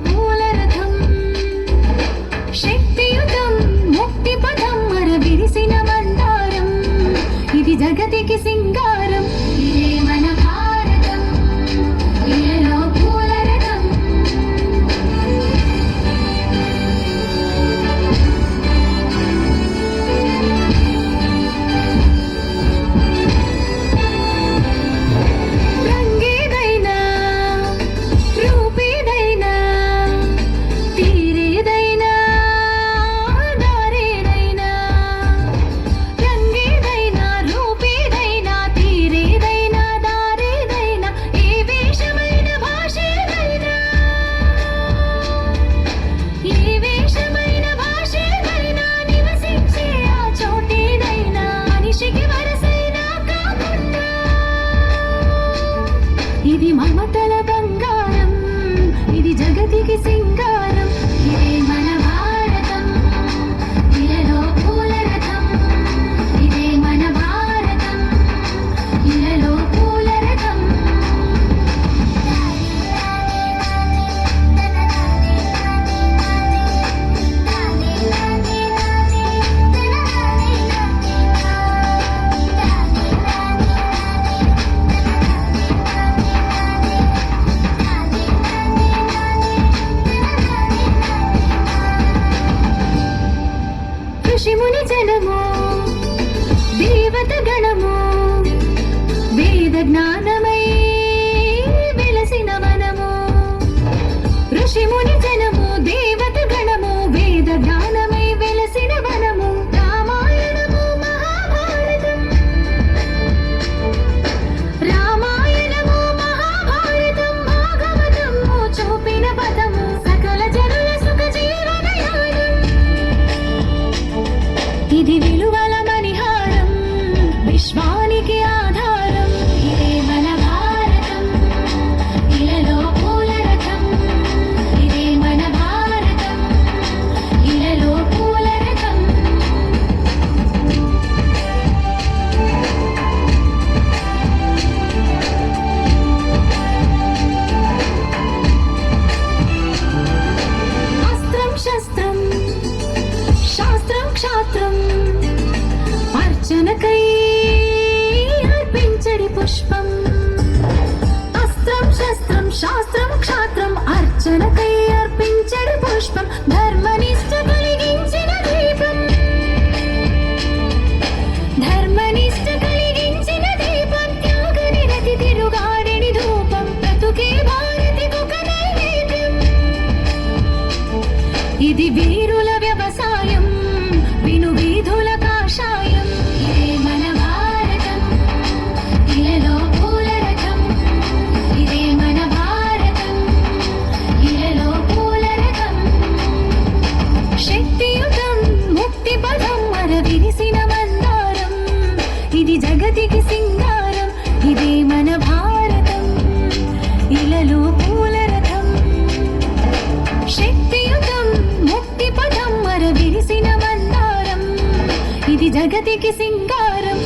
పూల రథం శక్తియుతం ముక్తి పదం మర విరిసిన మందారం ఇది జగతికి సింగారం ఇదే మన భారతం ఇలలో పూల రథం రంగేదైనా రూపేదైనా తీరేదైనా దారేదైనా రంగేదైనా రూపేదైనా తీరేదైనా దారేదైనా ఏ వేషమైన భాషేదైనా ఏ వేషమైన భాషేదైనా నివసించే ఆ చోటేదైనా మనిషికి వరసైనా కాకుండా ఇది మమతల బంగారం ఇది జగతికి సింగారం ఇదే మన భారతం ఇలలో పూల రథం ఇదే మన భారతం ఇలలో పూల రథం ఋషిముని జనము దేవత గణము వేద జ్ఞానమై వెలసిన వనము ఋషిముని జనము దేవత గణము వేద జ్ఞానమై వెలసిన వనము రామాయణము మహాభారతం రామాయణము మహాభారతం భాగవతము చూపిన పదము సకల జనుల సుఖ జీవనయానం ఇది విలువల మణిహారం విశ్వానికి ఆధారం ఇదే మన భారతం ఇలలో పూల రథం ఇదే మన భారతం ఇలలో పూల రథం అస్త్రం శస్త్రం శాస్త్రం క్షాత్రం అర్చనకై అర్పించడి పుష్పం అస్త్రం శస్త్రం శాస్త్రం క్షాత్రం అర్చనకై అర్పించడి పుష్పం ధర్మనిష్ట కలిగించిన దీపం ధర్మనిష్ట కలిగించిన దీపం త్యాగ నిరతి తిరుగాడిని ధూపం బ్రతుకే భారతికొక నైవేద్యం ఇది వీరుల వ్యవసాయం విను వీధుల కాషాయం ఇదే మన భారతం ఇలలో పూల రథం ఇదే మన భారతం ఇలలో పూల రథం శక్తియుతం ముక్తి పదం మర విరిసిన మందారం ఇది జగతికి సింగారం ఇదే మన భారతం ఇలలో పూల రథం శక్తియుతం ముక్తి పదం మర విరిసిన మందారం ఇది జగతికి సింగారం